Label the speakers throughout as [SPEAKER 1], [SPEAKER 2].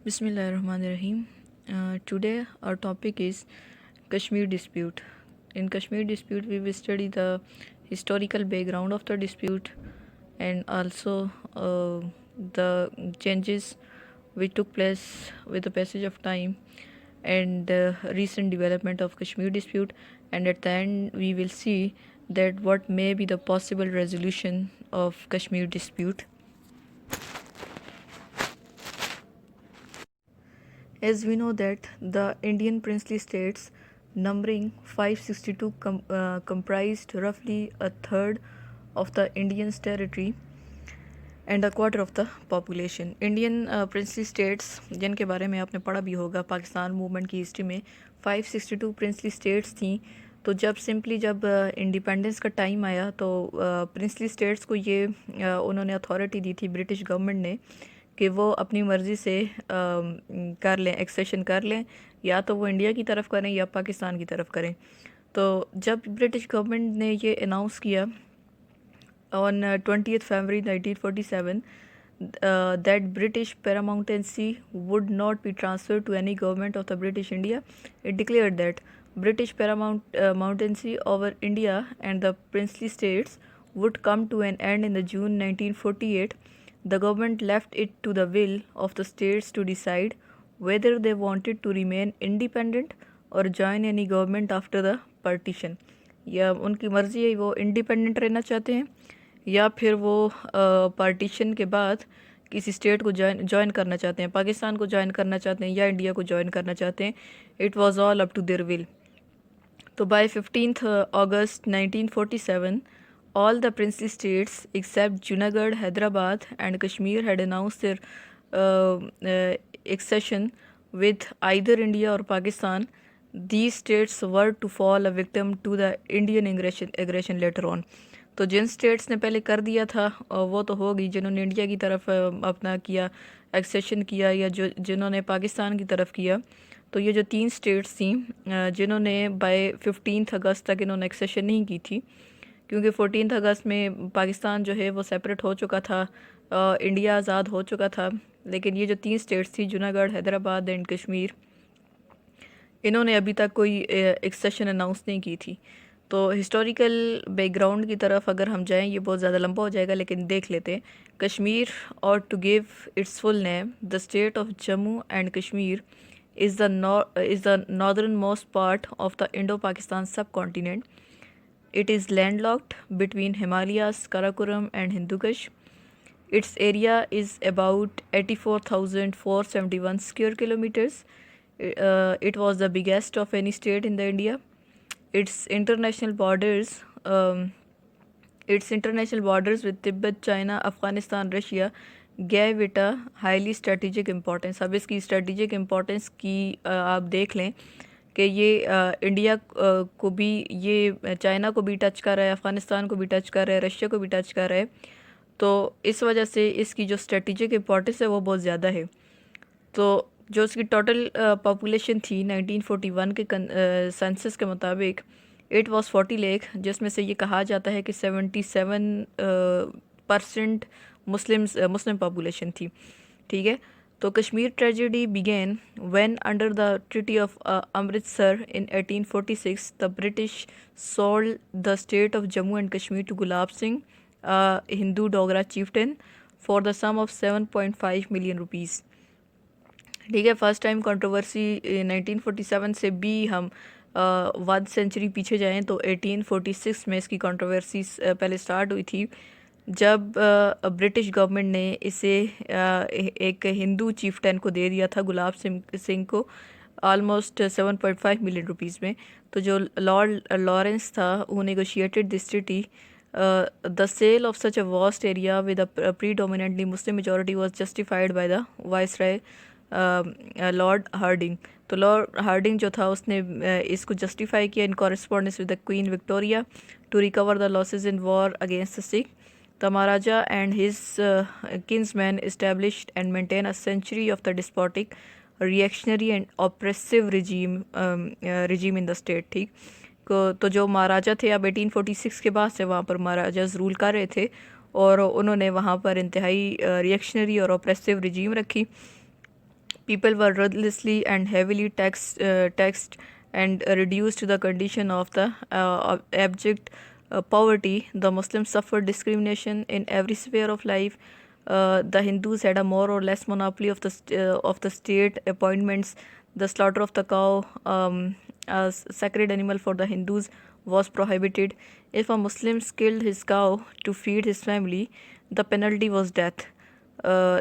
[SPEAKER 1] Bismillahirrahmanirrahim. Today our topic is Kashmir dispute. In Kashmir dispute, we will study the historical background of the dispute and also the changes which took place with the passage of time and the recent development of Kashmir dispute. And at the end, we will see that what may be the possible resolution of Kashmir dispute. As we know that the Indian princely states numbering 562 comprised roughly a third of the Indian's territory and a quarter of the population. Indian princely states जिनके बारे में आपने पढ़ा भी होगा Pakistan movement की history में 562 princely states थी. तो जब इंडिपेंडेंस का टाइम आया तो प्रिंसली स्टेट्स को ये उन्होंने अथॉरिटी दी थी ब्रिटिश गवर्नमेंट ने कि वो अपनी मर्ज़ी से कर लें, एक्सेशन कर लें, या तो वो इंडिया की तरफ करें या पाकिस्तान की तरफ करें. तो जब ब्रिटिश गवर्नमेंट ने ये अनाउंस किया on 20th February 1947 that British paramountcy would not be transferred to any government of the British India. It declared that British paramountcy over India and the princely states would come to an end in the June 1948. The government left it to the will of the states to decide whether they wanted to remain independent or join any government after the partition. या उनकी मर्ज़ी है, वो independent रहना चाहते हैं या फिर वो पार्टीशन के बाद किसी स्टेट को ज्वाइन करना चाहते हैं, पाकिस्तान को ज्वाइन करना चाहते हैं या इंडिया को ज्वाइन करना चाहते हैं. It was all up to their will. तो by 15th August 1947 all the princely states except Junagadh, Hyderabad and Kashmir had announced their accession with either India or Pakistan. These states were to fall a victim to the Indian aggression later on. तो जिन states ने पहले कर दिया था वो तो हो गई, जिन्होंने इंडिया की तरफ अपना किया, एक्सेशन किया, या जो जिन्होंने पाकिस्तान की तरफ किया. तो ये जो 3 स्टेट्स थी जिन्होंने बाय 15 अगस्त तक इन्होंने एक्सेशन नहीं की थी, क्योंकि 14 अगस्त में पाकिस्तान जो है वो सेपरेट हो चुका था, इंडिया आज़ाद हो चुका था. लेकिन ये जो 3 स्टेट्स थी जुनागढ़, हैदराबाद एंड कश्मीर, इन्होंने अभी तक कोई एक्सेशन अनाउंस नहीं की थी. तो हिस्टोरिकल बैकग्राउंड की तरफ अगर हम जाएं, ये बहुत ज़्यादा लंबा हो जाएगा लेकिन देख लेते हैं. कश्मीर, और to give its full name, the state of Jammu and Kashmir is the northernmost part of the Indo-Pakistan subcontinent. It is landlocked between Himalayas, Karakoram and Hindu Kush. Its area is about 84,471 square kilometers. It was the biggest of any state in the India. Its international borders with Tibet, China, Afghanistan, Russia gave it a highly strategic importance. अब इसकी strategic importance की आप देख लें कि ये India को भी, ये चाइना को भी टच कर रहा है, अफ़गानिस्तान को भी टच कर रहा है, रशिया को भी टच कर रहा है. तो इस वजह से इसकी जो स्ट्रेटिजिक इम्पोर्टेंस है वो बहुत ज़्यादा है. तो जो इसकी टोटल पॉपुलेशन थी 1941 के सेंसस के मुताबिक इट वाज 40 लाख, जिसमें से ये कहा जाता है कि 77% मुस्लिम पॉपुलेशन थी. ठीक है. तो Kashmir tragedy began when under the treaty of Amritsar in 1846 the British sold the state of Jammu and Kashmir to Gulab Singh, Hindu Dogra chieftain, for the sum of 7.5 million rupees. ठीक है. फर्स्ट टाइम कंट्रोवर्सी 1947 से भी हम 1 सेंचुरी पीछे जाएं तो 1846 में इसकी कंट्रोवर्सी पहले स्टार्ट हुई थी, जब ब्रिटिश गवर्नमेंट ने इसे एक हिंदू चीफ्टन को दे दिया था, गुलाब सिंह को, ऑलमोस्ट 7.5 मिलियन रुपीज़ में. तो जो लॉर्ड लॉरेंस था वो negotiated this treaty. The sale of such a vast area with a predominantly Muslim majority was justified by the Viceroy Lord Hardinge. तो लॉर्ड हार्डिंग जो था उसने इसको जस्टिफाई किया in correspondence with the Queen Victoria to recover the losses in war against the Sikh. The Maharaja and his kinsmen established and maintained a century of the despotic, reactionary and oppressive regime in the state. ठीक. तो जो महाराजा थे, अब 1846 के बाद से वहाँ पर महाराजाज रूल कर रहे थे और उन्होंने वहाँ पर इंतहाई रिएक्शनरी और ऑप्रेसिव रिजीम रखी. People were ruthlessly and heavily taxed and reduced to the condition of the abject poverty. The Muslims suffered discrimination in every sphere of life. The Hindus had a more or less monopoly of the state appointments. The slaughter of the cow, a sacred animal for the Hindus, was prohibited. If a Muslim killed his cow to feed his family, the penalty was death,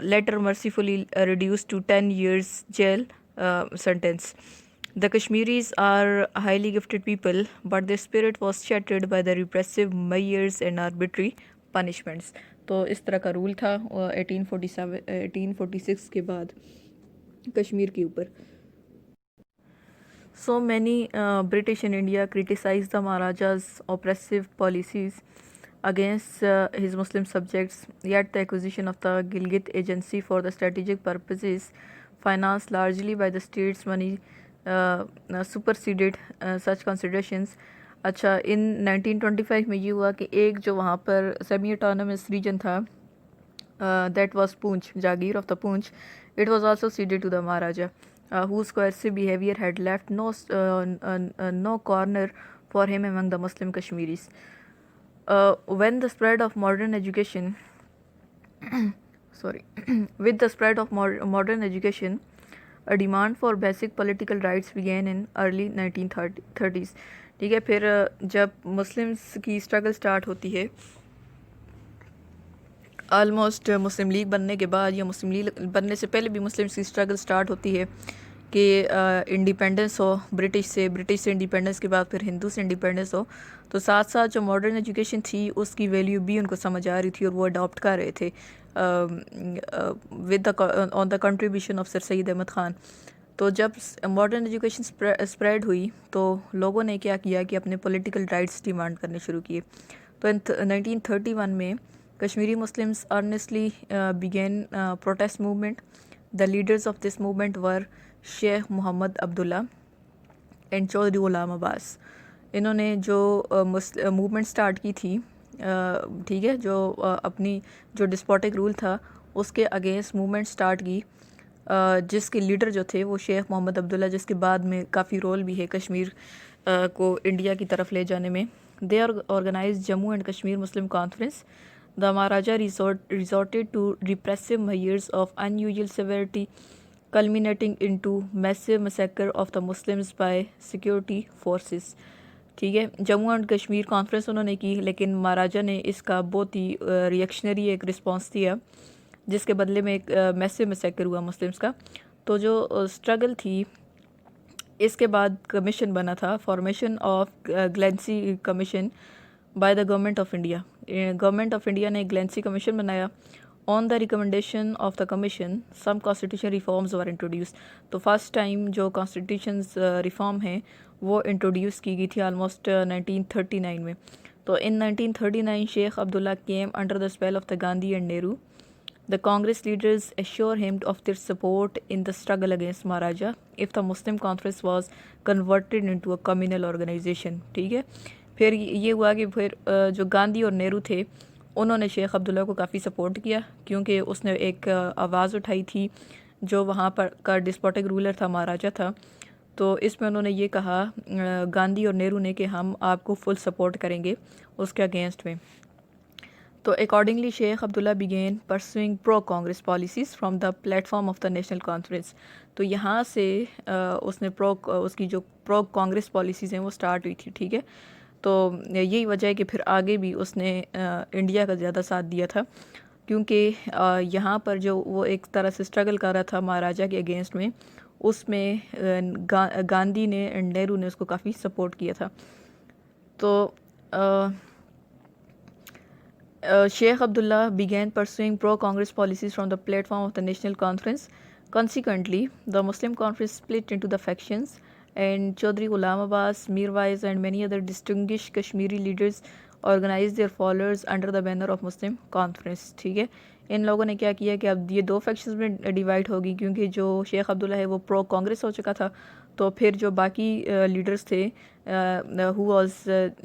[SPEAKER 1] later mercifully reduced to 10 years jail sentence. The Kashmiris are highly gifted people, but their spirit was shattered by the repressive measures and arbitrary punishments. तो इस तरह का rule था 1846 के बाद कश्मीर के ऊपर. So many British in India criticized the Maharaja's oppressive policies against his Muslim subjects, yet the acquisition of the Gilgit Agency for the strategic purposes, financed largely by the state's money, superseded such considerations. अच्छा, इन 1925 में ये हुआ कि एक जो वहाँ पर semi autonomous reason था, that was Poonch, Jagir of the Poonch, it was also ceded to the Maharaja, whose coercive behavior had left no corner for him among the Muslim Kashmiris. When the spread of modern education, with the spread of modern education, a demand for basic political rights began in early 1930s. ठीक है, फिर जब Muslims की struggle start होती है almost मुस्लिम league बनने के बाद या मुस्लिम लीग बनने से पहले भी मुस्लिम्स की स्ट्रगल स्टार्ट होती है कि इंडिपेंडेंस हो ब्रिटिश से इंडिपेंडेंस के बाद फिर हिंदू से इंडिपेंडेंस हो. तो साथ साथ जो मॉडर्न एजुकेशन थी उसकी वैल्यू भी उनको समझ आ रही थी और वो अडॉप्ट कर रहे थे with on the contribution of sir Syed Ahmad Khan. तो जब मॉडर्न एजुकेशन स्प्रेड हुई तो लोगों ने क्या किया कि अपने पॉलिटिकल राइट्स डिमांड करने शुरू किए. तो 1931 में Kashmiri Muslims earnestly began protest movement. The leaders of this movement were Sheikh Muhammad Abdullah and Chaudhry Ghulam Abbas. इन्होंने जो मूवमेंट स्टार्ट की थी, ठीक है, जो अपनी जो डिस्पोटिक रूल था उसके अगेंस्ट मूवमेंट स्टार्ट की, जिसके लीडर जो थे वो शेख मोहम्मद अब्दुल्ला, जिसके बाद में काफ़ी रोल भी है कश्मीर को इंडिया की तरफ ले जाने में. They organize Jammu and Kashmir Muslim Conference. The Maharaja resorted to repressive measures of unusual severity, culminating into massive massacre of the Muslims by security forces. ठीक है, जम्मू एंड कश्मीर कॉन्फ्रेंस उन्होंने की, लेकिन महाराजा ने इसका बहुत ही रिएक्शनरी एक रिस्पांस दिया, जिसके बदले में एक मैसिव मैसेकर हुआ मुस्लिम्स का. तो जो स्ट्रगल थी, इसके बाद कमीशन बना था, formation of Glancy commission by the government of India. Government of India ने ग्लेंसी कमीशन बनाया. On the recommendation of the commission some constitution reforms were introduce. तो फर्स्ट टाइम जो कॉन्स्टिट्यूशन रिफॉर्म है वो इंट्रोड्यूस की गई थी ऑलमोस्ट 1939 में. तो in 1939 Sheikh Abdullah came under the spell of the Gandhi and Nehru. The Congress leaders assure him of their support in the struggle against Maharaja if the Muslim Conference was converted into a communal organization. ठीक है, फिर ये हुआ कि फिर जो गांधी और नेहरू थे उन्होंने शेख अब्दुल्ला को काफ़ी सपोर्ट किया, क्योंकि उसने एक आवाज़ उठाई थी जो वहाँ पर का डिस्पोटिक रूलर था, महाराजा था. तो इसमें उन्होंने ये कहा गांधी और नेहरू ने कि हम आपको फुल सपोर्ट करेंगे उसके अगेंस्ट में. तो accordingly Sheikh Abdullah began pursuing pro Congress policies from the platform of the National Conference. तो यहाँ से उसने उसकी जो प्रो कांग्रेस पॉलिसीज़ हैं वो स्टार्ट हुई थी. ठीक है, तो यही वजह है कि फिर आगे भी उसने इंडिया का ज़्यादा साथ दिया था, क्योंकि यहाँ पर जो वो एक तरह से स्ट्रगल कर रहा था महाराजा के अगेंस्ट में, उसमें गांधी ने एंड नेहरू ने उसको काफ़ी सपोर्ट किया था. तो Sheikh Abdullah began pursuing pro-Congress policies from the platform of the National Conference. Consequently, the Muslim Conference split into the factions, and Chaudhry Ghulam Abbas, Mirwais, and many other distinguished Kashmiri leaders organized their followers under the banner of Muslim Conference. ठीक है, इन लोगों ने क्या किया कि अब ये दो फैक्शंस में डिवाइड होगी, क्योंकि जो शेख अब्दुल्ला है वो प्रो कांग्रेस हो चुका था. तो फिर जो बाकी लीडर्स थे who was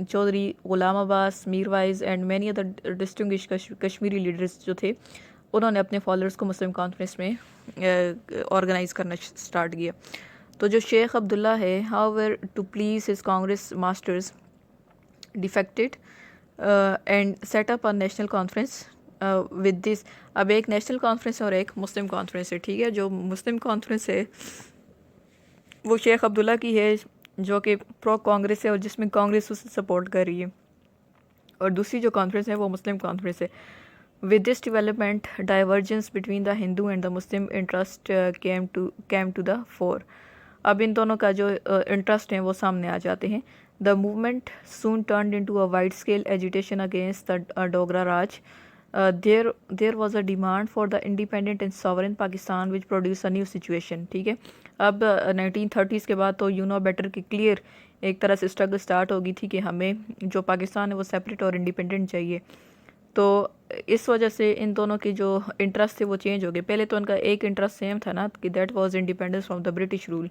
[SPEAKER 1] Chaudhry Ghulam Abbas, Mirwaiz and many other distinguished Kashmiri leaders जो थे, उन्होंने अपने फॉलोअर्स को मुस्लिम कॉन्फ्रेंस में ऑर्गेनाइज़ करना स्टार्ट किया। तो जो शेख अब्दुल्ला है, however to please his Congress masters defected and set up a National Conference with this. अब एक नेशनल कॉन्फ्रेंस और एक मुस्लिम कॉन्फ्रेंस है, ठीक है। जो मुस्लिम कॉन्फ्रेंस है वो शेख अब्दुल्ला की है, जो कि प्रो कांग्रेस है और जिसमें कांग्रेस उसे सपोर्ट कर रही है, और दूसरी जो कॉन्फ्रेंस है वो मुस्लिम कॉन्फ्रेंस है। With this development divergence between the Hindu and the Muslim interest came to the fore. अब इन दोनों का जो इंटरेस्ट है वो सामने आ जाते हैं। The movement soon turned into a wide scale agitation against the Dogra Raj. There was a demand for the independent and sovereign Pakistan which produce a new situation, ठीक है। अब 1930s के बाद तो यू नो बेटर कि क्लियर एक तरह से स्ट्रगल स्टार्ट होगी थी कि हमें जो पाकिस्तान है वो सेपरेट और इंडिपेंडेंट चाहिए। तो इस वजह से इन दोनों के जो इंटरेस्ट थे वो चेंज हो गए। पहले तो उनका एक इंटरेस्ट सेम था ना, कि that was independence from the British rule,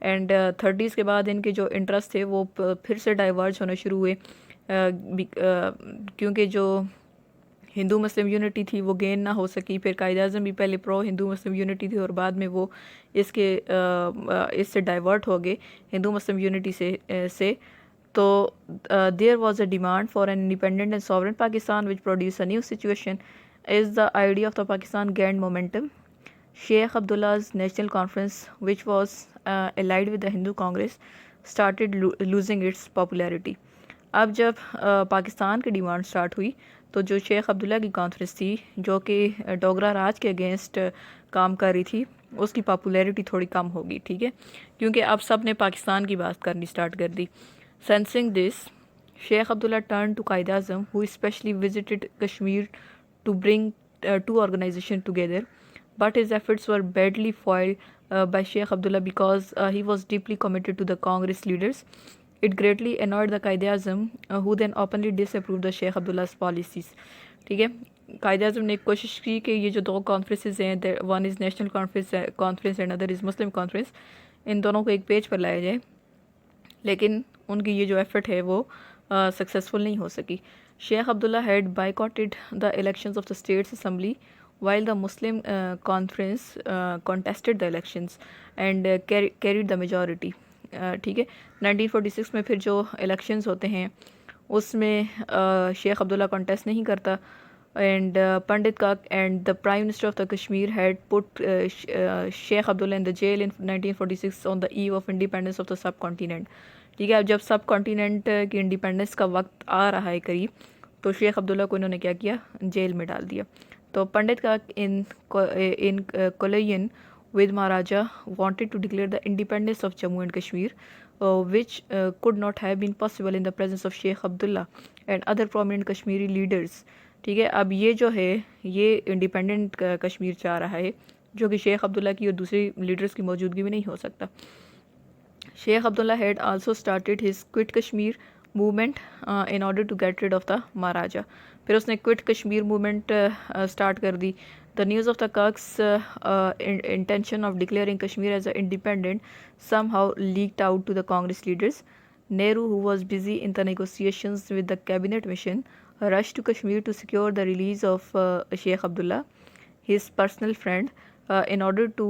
[SPEAKER 1] and 30s के बाद इनके जो इंटरेस्ट थे वो फिर से डाइवर्ज होने शुरू हुए, क्योंकि जो हिंदू मुस्लिम यूनिटी थी वो गेन ना हो सकी। फिर कायद-ए-आज़म भी पहले प्रो हिंदू मुस्लिम यूनिटी थी और बाद में वो इससे डाइवर्ट हो गए हिंदू मुस्लिम यूनिटी से। तो there was a demand for an independent and sovereign Pakistan which produce a new situation is the idea of the Pakistan gained momentum. Sheikh Abdullah's National Conference, which was allied with the Hindu Congress, started losing its popularity. अब जब पाकिस्तान की demand start हुई तो जो शेख अब्दुल्ला की conference थी, जो कि डोगरा राज के अगेंस्ट काम कर रही थी, उसकी पॉपुलैरिटी थोड़ी कम होगी, ठीक है, क्योंकि अब सब ने पाकिस्तान की बात करनी स्टार्ट कर दी। Sensing this, Sheikh Abdullah turn to Quaid-e-Azam who specially visited Kashmir to bring two organizations together, but his efforts were badly foiled by Sheikh Abdullah because he was deeply committed to the Congress leaders. It greatly annoyed the Qaid-e-Azam, who then openly disapproved the Sheikh Abdullah's policies. ठीक है, कायद-ए-आज़म ने कोशिश की कि ये जो दो conferences हैं, one is national conference and other is Muslim conference, इन दोनों को एक पेज पर लाया जाए, लेकिन उनकी ये जो एफर्ट है वो सक्सेसफुल नहीं हो सकी। Sheikh Abdullah had boycotted the elections of the States Assembly while the Muslim conference contested the elections and carried the majority. ठीक है, 1946 में फिर जो इलेक्शंस होते हैं उसमें शेख अब्दुल्ला कॉन्टेस्ट नहीं करता, and Pandit Kak and the Prime Minister of the Kashmir had put Sheikh Abdullah in the jail in 1946 on the eve of independence of the subcontinent. ठीक है, अब जब सब कॉन्टिनेंट की इंडिपेंडेंस का वक्त आ रहा है करीब, तो शेख अब्दुल्ला को इन्होंने क्या किया, जेल में डाल दिया। तो पंडित का इन कोलियन with Maharaja wanted to declare the independence of Jammu and Kashmir, which could not have been possible in the presence of Sheikh Abdullah and other prominent Kashmiri leaders. ठीक है, अब ये जो है ये इंडिपेंडेंट कश्मीर चाह रहा है, जो कि शेख अब्दुल्ला की और दूसरे लीडर्स की मौजूदगी में नहीं हो सकता। Sheikh Abdullah had also started his Quit Kashmir movement in order to get rid of the Maharaja. फिर उसने क्विट कश्मीर मूवमेंट स्टार्ट कर दी। The news of the Kak's intention of declaring Kashmir as an independent somehow leaked out to the Congress leaders. Nehru, who was busy in the negotiations with the cabinet mission, rushed to Kashmir to secure the release of Sheikh Abdullah, his personal friend, in order to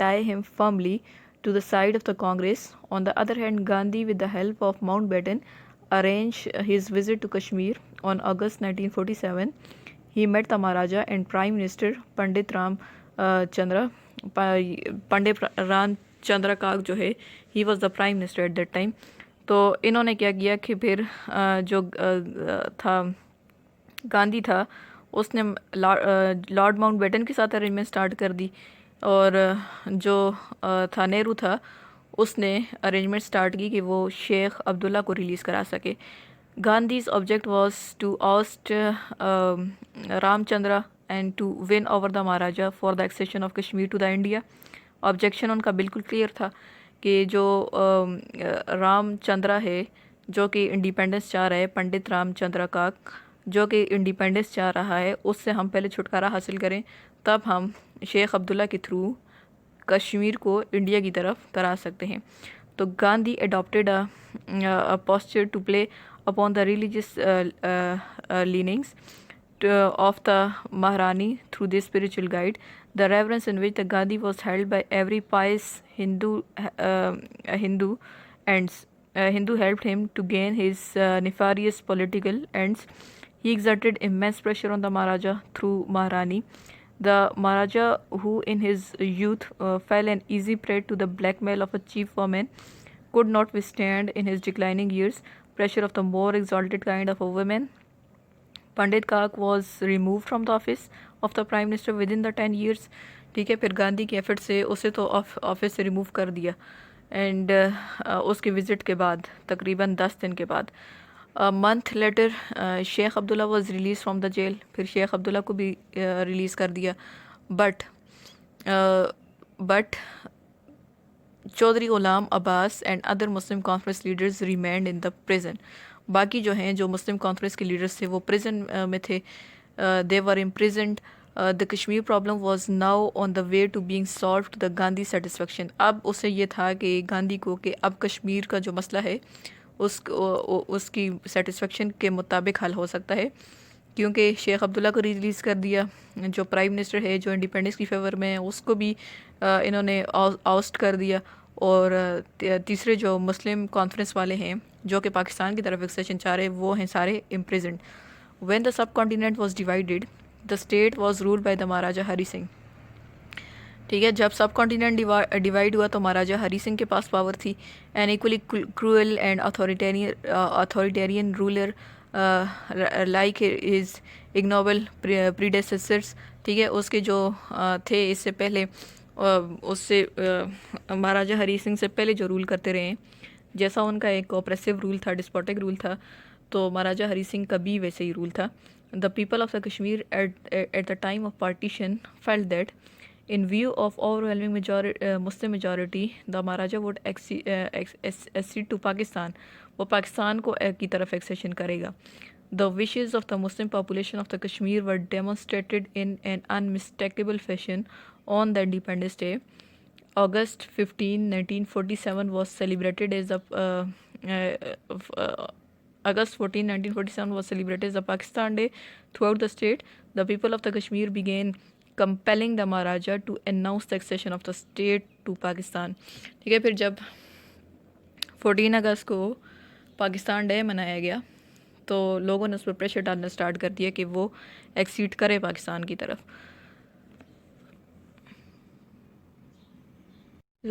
[SPEAKER 1] tie him firmly to the side of the Congress. On the other hand, Gandhi, with the help of Mountbatten, arranged his visit to Kashmir on August 1947. He met the Maharaja and Prime Minister Pandit Ram Chandra Kak जो है, he was the Prime Minister at that time. तो इन्होंने क्या किया कि फिर जो था गांधी था उसने लॉर्ड माउंटबेटन के साथ अरेंजमेंट स्टार्ट कर दी, और जो था नेहरू था उसने अरेंजमेंट स्टार्ट की कि वो शेख अब्दुल्ला को रिलीज़ करा सके। Gandhi's object was to oust Ramchandra and to win over the Maharaja for the accession of Kashmir to the India. Objection उनका बिल्कुल क्लियर था कि जो रामचंद्र है जो कि इंडिपेंडेंस चाह रहा है, पंडित रामचंद्र का जो कि इंडिपेंडेंस चाह रहा है, उससे हम पहले छुटकारा हासिल करें, तब हम शेख अब्दुल्ला के थ्रू कश्मीर को इंडिया की तरफ करा सकते हैं। तो Gandhi adopted a posture to play upon the religious leanings of the Maharani through this spiritual guide. The reverence in which the Gandhi was held by every pious Hindu ends. Hindu helped him to gain his nefarious political ends. He exerted immense pressure on the Maharaja through Maharani. The Maharaja, who in his youth fell an easy prey to the blackmail of a chief woman, could not withstand in his declining years pressure of the more exalted kind of a woman. पंडित काक was remove from the office of the prime minister with in the 10 years. ठीक है, फिर गांधी के effort से उसे तो office से remove कर दिया. एंड उसके विज़िट के बाद तकरीबन 10 दिन के बाद month later Sheikh Abdullah was release from the jail. फिर शेख अब्दुल्ला को भी रिलीज़ कर दिया. But Chaudhry Ghulam Abbas and other Muslim Conference leaders remained in the prison. बाकी जो हैं जो मुस्लिम कॉन्फ्रेंस के लीडर्स थे वो प्रिजन में थे. They were imprisoned. The Kashmir problem was now on the way to being solved to the Gandhi satisfaction. अब उसे ये था कि गांधी को कि अब कश्मीर का जो मसला है उसकी सेटिस्फेक्शन के मुताबिक हल हो सकता है, क्योंकि शेख अब्दुल्ला को रिलीज़ कर दिया. जो प्राइम मिनिस्टर है जो इंडिपेंडेंस की फेवर में है उसको भी इन्होंने आउस्ट कर दिया. और तीसरे जो मुस्लिम कॉन्फ्रेंस वाले हैं जो कि पाकिस्तान की तरफ एक्सेशन चाह रहे वो हैं सारे imprisoned. When the subcontinent was divided the state was ruled by the Maharaja Hari Singh. ठीक है, जब सब कॉन्टिनेंट डिवाइड हुआ तो महाराजा हरी सिंह के पास पावर थी. An equally cruel and authoritarian ruler like his ignoble predecessors. ठीक है, उसके जो थे इससे पहले उससे महाराजा हरी सिंह से पहले जो रूल करते रहे हैं, जैसा उनका एक ऑप्रेसिव रूल था, डिस्पोटिक रूल था, तो महाराजा हरी सिंह का भी वैसे ही रूल था. The people of the Kashmir at the time of partition felt that in view of overwhelming Muslim majority the Maharaja would accede to Pakistan. वो पाकिस्तान को की तरफ एक्सेशन करेगा. The wishes of the Muslim population of the Kashmir were demonstrated in an unmistakable fashion on the Independence Day. August 15, 1947 was celebrated as the August 14, 1947 was celebrated as the Pakistan Day throughout the state. The people of the Kashmir began compelling the Maharaja to announce the accession of the state to Pakistan. ठीक है, फिर जब 14 अगस्त को Pakistan day मनाया गया तो लोगों ने उस पर प्रेशर डालना स्टार्ट कर दिया कि वो एक्सीड करे पाकिस्तान की तरफ.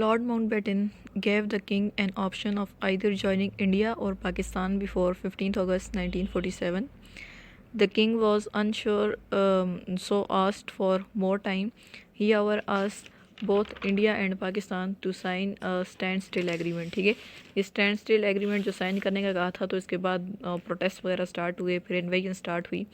[SPEAKER 1] Lord Mountbatten gave the king an option of either joining India or Pakistan before 15th August 1947. The king was unsure, so asked for more time. He however asked both India and Pakistan to sign a standstill agreement. ठीक है, ये standstill agreement जो sign करने का कहा था तो इसके बाद प्रोटेस्ट वगैरह स्टार्ट हुए, फिर इन्वेजन स्टार्ट हुई.